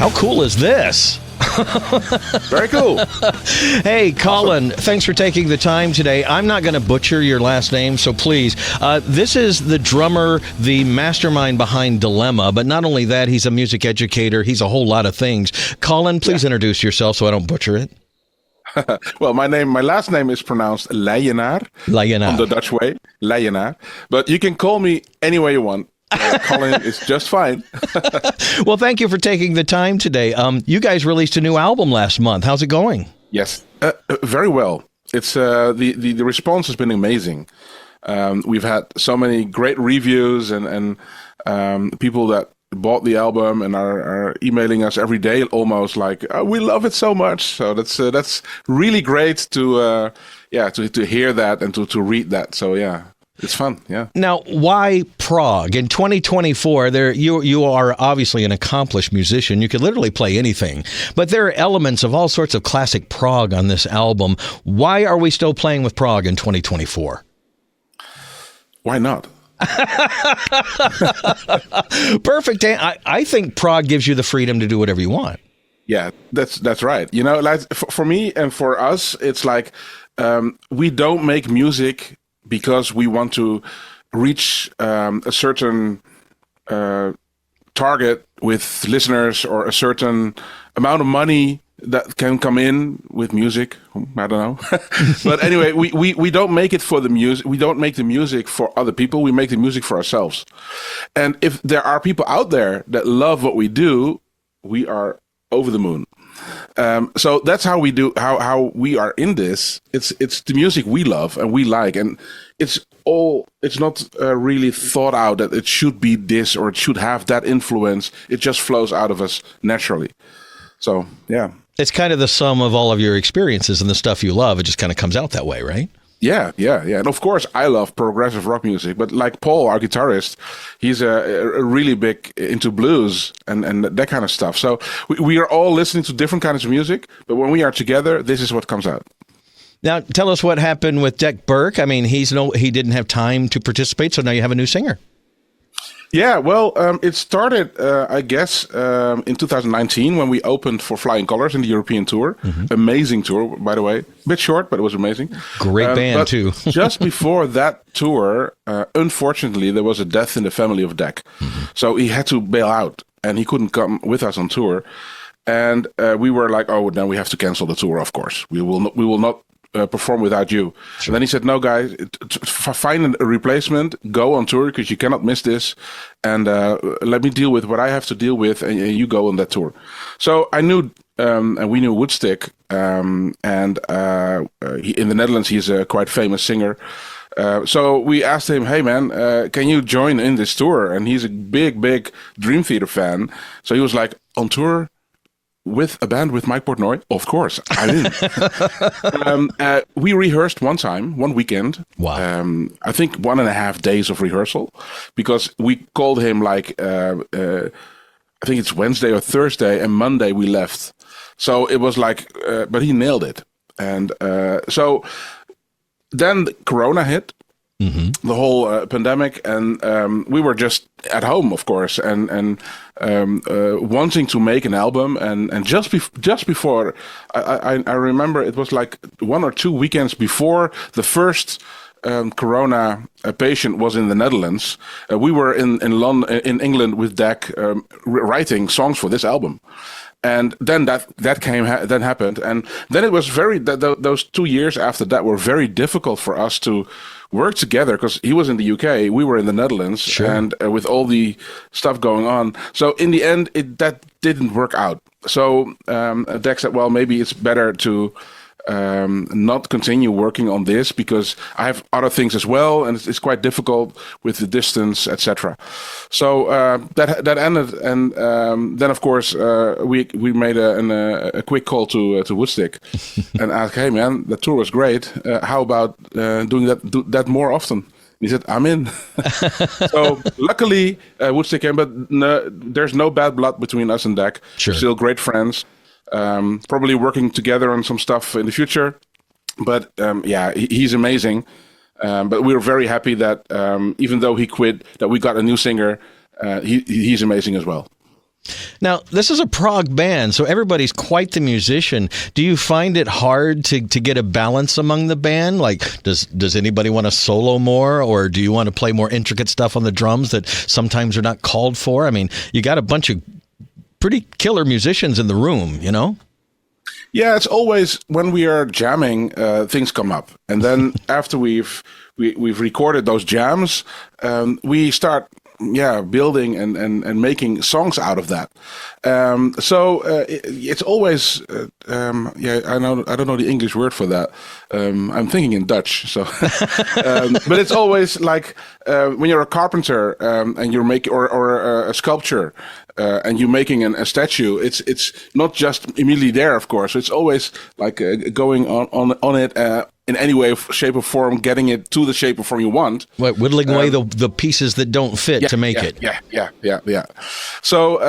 How cool is this? Very cool. Hey, Collin, thanks for taking the time today. I'm not going to butcher your last name, so please. This is the drummer, the mastermind behind Dilemma, but not only that, he's a music educator. He's a whole lot of things. Collin, please introduce yourself so I don't butcher it. Well, my last name is pronounced Leijenaar. Leijenaar. On the Dutch way, Leijenaar. But you can call me any way you want. Collin is just fine. Well, thank you for taking the time today. You guys released a new album last month. How's it going? Yes, very well. It's the response has been amazing. We've had so many great reviews and people that bought the album and are emailing us every day, almost like we love it so much. So that's really great to hear that and to read that. So yeah. It's fun, yeah. Now, why prog? In 2024, you are obviously an accomplished musician. You could literally play anything. But there are elements of all sorts of classic prog on this album. Why are we still playing with prog in 2024? Why not? Perfect. I think prog gives you the freedom to do whatever you want. Yeah, that's right. You know, like for me and for us, it's like we don't make music because we want to reach a certain target with listeners or a certain amount of money that can come in with music. I don't know. But anyway, we don't make it for the music. We don't make the music for other people. We make the music for ourselves. And if there are people out there that love what we do, we are over the moon. So that's how we do, how we are in this. It's the music we love and we like, and it's not really thought out that it should be this or it should have that influence. It just flows out of us naturally. So yeah, it's kind of the sum of all of your experiences and the stuff you love. It just kind of comes out that way, right? Yeah. And of course, I love progressive rock music. But like Paul, our guitarist, he's a really big into blues and that kind of stuff. So we are all listening to different kinds of music. But when we are together, this is what comes out. Now, tell us what happened with Dick Burke. I mean, he didn't have time to participate, so now you have a new singer. Yeah, well, it started, I guess, in 2019 when we opened for Flying Colours in the European tour. Mm-hmm. Amazing tour, by the way. Bit short, but it was amazing. Great band, too. Just before that tour, unfortunately, there was a death in the family of Dak. Mm-hmm. So he had to bail out, and he couldn't come with us on tour. And we were like, oh, now we have to cancel the tour, of course. We will not perform without you. Sure. And then he said, no, guys, find a replacement, go on tour because you cannot miss this. And let me deal with what I have to deal with, and you go on that tour. So I knew, and we knew Woodstick, and in the Netherlands, he's a quite famous singer. So we asked him, hey, man, can you join in this tour? And he's a big Dream Theater fan. So he was like, on tour with a band with Mike Portnoy? Of course, I'm in. We rehearsed one weekend. Wow. I think 1.5 days of rehearsal, because we called him like, I think it's Wednesday or Thursday, and Monday we left. So it was like, but he nailed it. And so then Corona hit. Mm-hmm. The whole pandemic, and we were just at home, of course, and wanting to make an album, and just before, I remember it was like 1 or 2 weekends before the first Corona patient was in the Netherlands. We were in London, in England, with Dak, writing songs for this album. And then that happened, and then it was those 2 years after that were very difficult for us to work together, because he was in the UK, we were in the Netherlands. Sure. And with all the stuff going on, so in the end that didn't work out. So Dak said, well, maybe it's better to not continue working on this, because I have other things as well, and it's quite difficult with the distance, etc. So that ended, and then of course we made a quick call to Woodstick and asked, hey man, the tour was great. How about doing that more often? He said, I'm in. So luckily Woodstick came, but there's no bad blood between us and Dak. Sure. We're still great friends. Probably working together on some stuff in the future, but he's amazing. But we were very happy that even though he quit, that we got a new singer. He's amazing as well. Now, this is a prog band, so everybody's quite the musician. Do you find it hard to get a balance among the band? Like, does anybody want to solo more, or do you want to play more intricate stuff on the drums that sometimes are not called for? I mean, you got a bunch of pretty killer musicians in the room, you know? Yeah, it's always when we are jamming, things come up, and then after we've recorded those jams, we start building and making songs out of that. It's always I don't know the English word for that. I'm thinking in Dutch, so but it's always like when you're a carpenter and you're making or a sculpture. And you're making a statue. It's not just immediately there, of course. It's always like going on it in any way, shape, or form, getting it to the shape or form you want. Right, whittling away the pieces that don't fit to make it. Yeah. So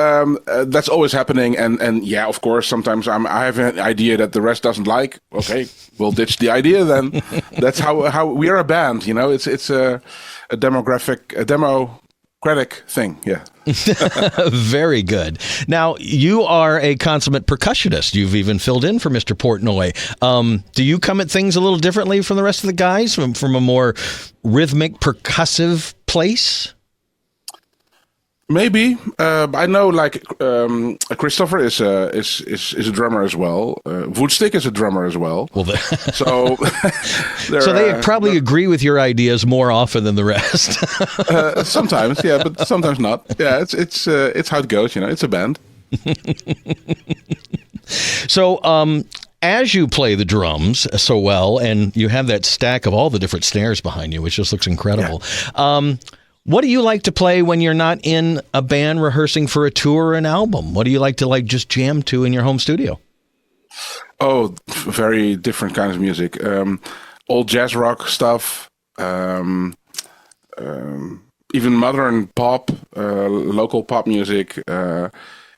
that's always happening, and yeah, of course, sometimes I have an idea that the rest doesn't like. Okay, we'll ditch the idea then. That's how we are a band. You know, it's a democratic thing. Yeah. Very good. Now, you are a consummate percussionist. You've even filled in for Mr. Portnoy. Do you come at things a little differently from the rest of the guys, from a more rhythmic, percussive place? Maybe. I know, like Christopher is a drummer as well. Woodstick is a drummer as well. Well, so so they probably agree with your ideas more often than the rest. Sometimes, yeah, but sometimes not. Yeah, it's how it goes. You know, it's a band. So, as you play the drums so well, and you have that stack of all the different snares behind you, which just looks incredible. Yeah. What do you like to play when you're not in a band rehearsing for a tour or an album? What do you like to just jam to in your home studio? Oh, very different kinds of music. Old jazz rock stuff, even modern pop, local pop music. I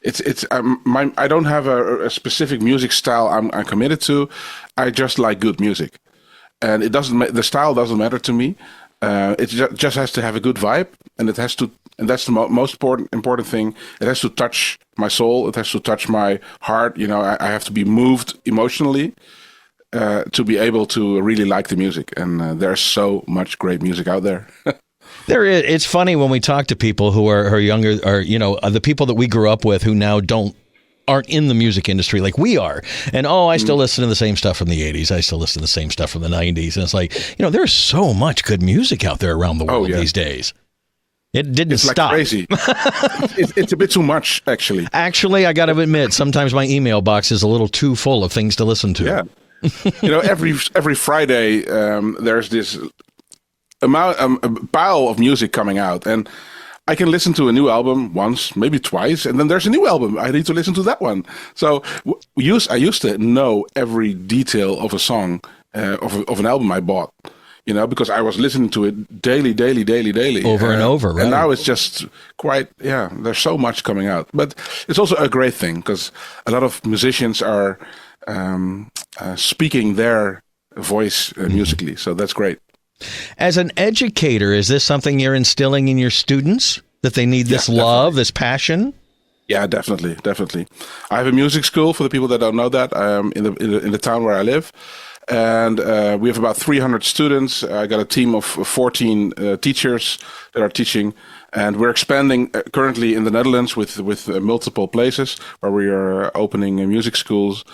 don't have a specific music style I'm committed to. I just like good music, and the style doesn't matter to me. It just has to have a good vibe, and it has to, and that's the most important thing. It has to touch my soul. It has to touch my heart. You know, I have to be moved emotionally to be able to really like the music. And there's so much great music out there. There is. It's funny when we talk to people who are younger, or the people that we grew up with who now aren't in the music industry like we are. And I still listen to the same stuff from the 80s. I still listen to the same stuff from the 90s. And it's like, there's so much good music out there around the world these days. It didn't stop. Like crazy. It's a bit too much, actually. Actually, I got to admit, sometimes my email box is a little too full of things to listen to. Yeah. Every Friday, there's this a pile of music coming out, and I can listen to a new album once, maybe twice, and then there's a new album. I need to listen to that one. So I used to know every detail of a song, of an album I bought, because I was listening to it daily. Over and over, right? And now it's just there's so much coming out. But it's also a great thing, because a lot of musicians are speaking their voice musically. So that's great. As an educator, is this something you're instilling in your students, that they need this love, this passion? Yeah, definitely. I have a music school, for the people that don't know that, in the town where I live. And we have about 300 students. I got a team of 14 teachers that are teaching. And we're expanding currently in the Netherlands with multiple places where we are opening music schools,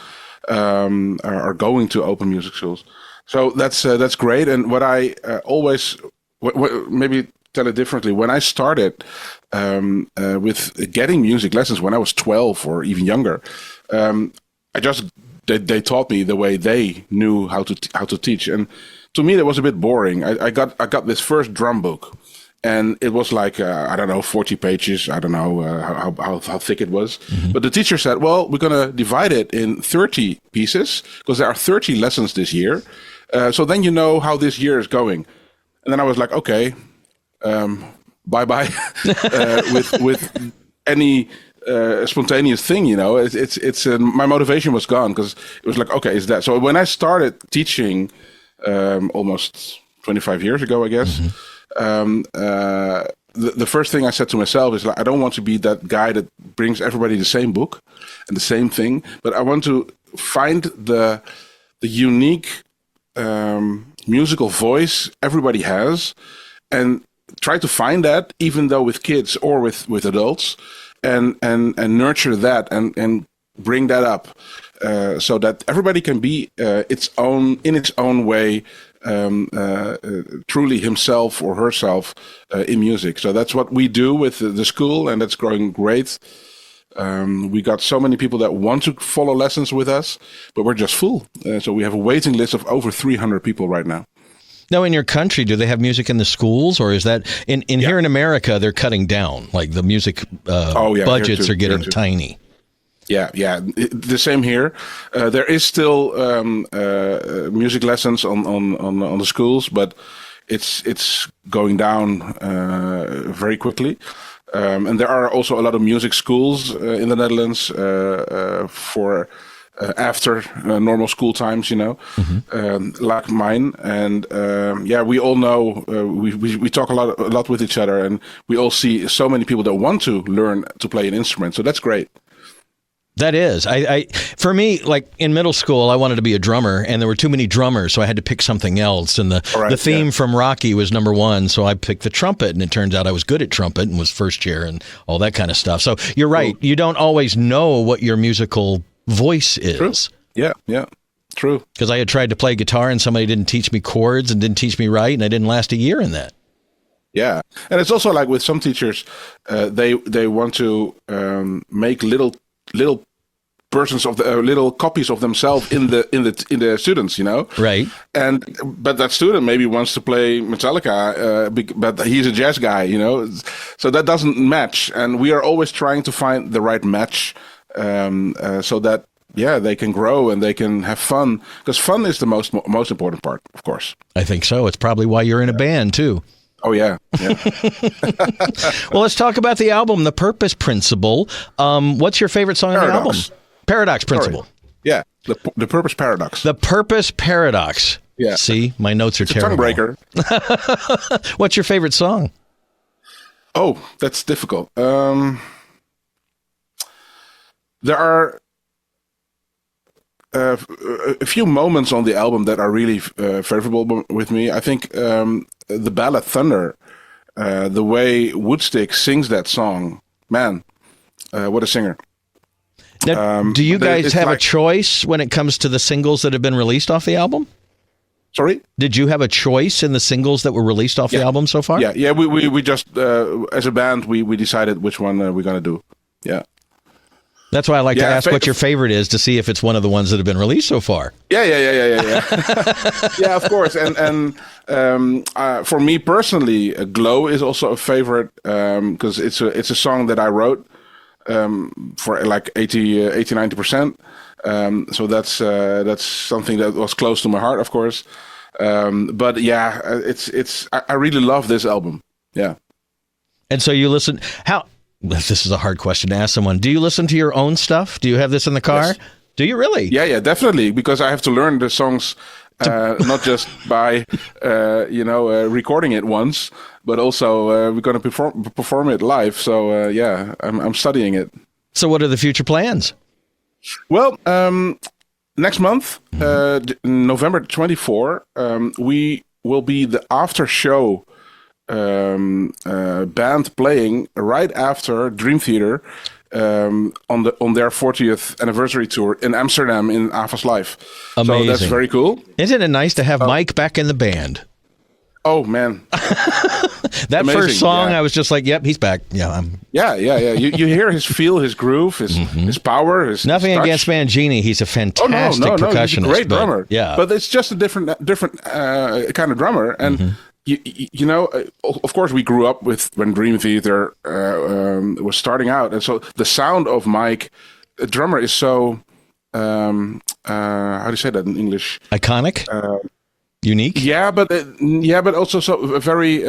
are going to open music schools. So that's great. And what I always, maybe tell it differently, when I started with getting music lessons when I was 12 or even younger, they taught me the way they knew how to teach. And to me, that was a bit boring. I got this first drum book, and it was like, 40 pages. I don't know how thick it was. Mm-hmm. But the teacher said, well, we're going to divide it in 30 pieces, because there are 30 lessons this year. So then you know how this year is going. And then I was like, okay, bye-bye. with any spontaneous thing, it's my motivation was gone, because it was like, okay, is that. So when I started teaching almost 25 years ago, I guess, the first thing I said to myself is like, I don't want to be that guy that brings everybody the same book and the same thing, but I want to find the unique musical voice everybody has, and try to find that, even though with kids or with adults, and nurture that and bring that up, so that everybody can be in its own way, truly himself or herself in music. So that's what we do with the school, and that's growing great. We got so many people that want to follow lessons with us, but we're just full. So we have a waiting list of over 300 people right now. Now, in your country, do they have music in the schools, or is that here in America, they're cutting down, like the music budgets are getting tiny? Yeah, the same here. There is still music lessons on the schools, but it's going down very quickly. And there are also a lot of music schools in the Netherlands for after normal school times, like mine. And we all know, we talk a lot with each other, and we all see so many people that want to learn to play an instrument. So that's great. That is. For me, like in middle school, I wanted to be a drummer, and there were too many drummers, so I had to pick something else. And the theme from Rocky was number one, so I picked the trumpet, and it turns out I was good at trumpet and was first chair and all that kind of stuff. So you're right. You don't always know what your musical voice is. True. Yeah. True. Because I had tried to play guitar, and somebody didn't teach me chords and didn't teach me right, and I didn't last a year in that. Yeah, and it's also like with some teachers, they want to make little versions of the little copies of themselves in the students, Right. But that student maybe wants to play Metallica, but he's a jazz guy, so that doesn't match. And we are always trying to find the right match, so that they can grow and they can have fun, because fun is the most important part, of course. I think so. It's probably why you're in a band too. Oh, yeah. Well, let's talk about the album, The Purpose Principle. What's your favorite song on the album? Paradox Principle. Sorry. Yeah, the Purpose Paradox. The Purpose Paradox. Yeah. See, my notes are terrible. Tongue breaker. What's your favorite song? Oh, that's difficult. There are a few moments on the album that are really favorable with me. I think the ballad Thunder, the way Woodstick sings that song, man, what a singer. Now, do you guys have a choice when it comes to the singles that have been released off the album? Sorry? Did you have a choice in the singles that were released off the album so far? Yeah. We just, as a band, we decided which one we're going to do. Yeah. That's why I like to ask what your favorite is, to see if it's one of the ones that have been released so far. Yeah. Yeah, of course. And for me personally, Glow is also a favorite, because it's a song that I wrote for like 80-90%. So that's something that was close to my heart, of course. But yeah, I really love this album. Yeah. And so you listen. This is a hard question to ask someone. Do you listen to your own stuff? Do you have this in the car? Yes. Do you really? Yeah, definitely. Because I have to learn the songs, not just by, recording it once, but also we're going to perform it live. So I'm studying it. So what are the future plans? Well, next month, November 24, we will be the after show band playing right after Dream Theater on their 40th anniversary tour in Amsterdam in Avas Live. Amazing. So that's very cool. Isn't it nice to have Mike back in the band? Oh man, that amazing. First song, I was just like, "Yep, he's back." Yeah, You hear his feel, his groove, his power. Nothing his against Mangini; he's a fantastic percussionist. He's a great drummer. Yeah, but it's just a different kind of drummer. And of course, we grew up with when Dream Theater was starting out, and so the sound of Mike, a drummer, is so how do you say that in English? Iconic. Unique? Yeah, but also so very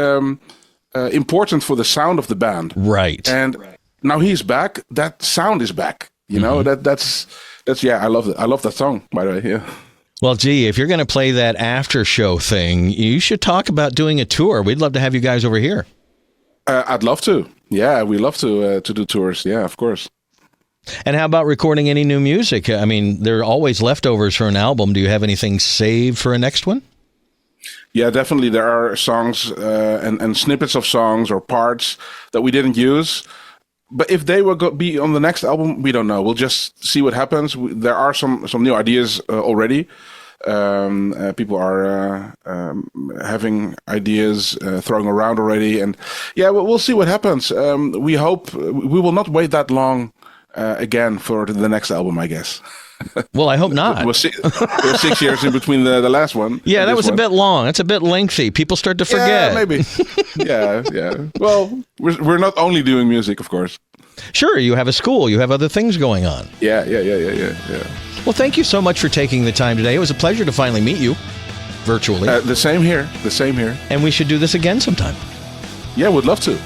important for the sound of the band. Right. And now he's back. That sound is back. You know, that's I love it. I love that song, by the way. Yeah. Well, gee, if you're going to play that after show thing, you should talk about doing a tour. We'd love to have you guys over here. I'd love to. Yeah, we love to do tours. Yeah, of course. And how about recording any new music? I mean, there are always leftovers for an album. Do you have anything saved for a next one? Yeah, definitely. There are songs and snippets of songs or parts that we didn't use. But if they will be on the next album, we don't know. We'll just see what happens. There are some new ideas already. People are having ideas throwing around already. And yeah, we'll see what happens. We hope we will not wait that long again for the next album, I guess. Well, I hope not. It was 6 years in between the last one. Yeah, that was a bit long. That's a bit lengthy. People start to forget. Yeah, maybe. yeah. Well, we're not only doing music, of course. Sure, you have a school. You have other things going on. Yeah. Well, thank you so much for taking the time today. It was a pleasure to finally meet you virtually. The same here. And we should do this again sometime. Yeah, I would love to.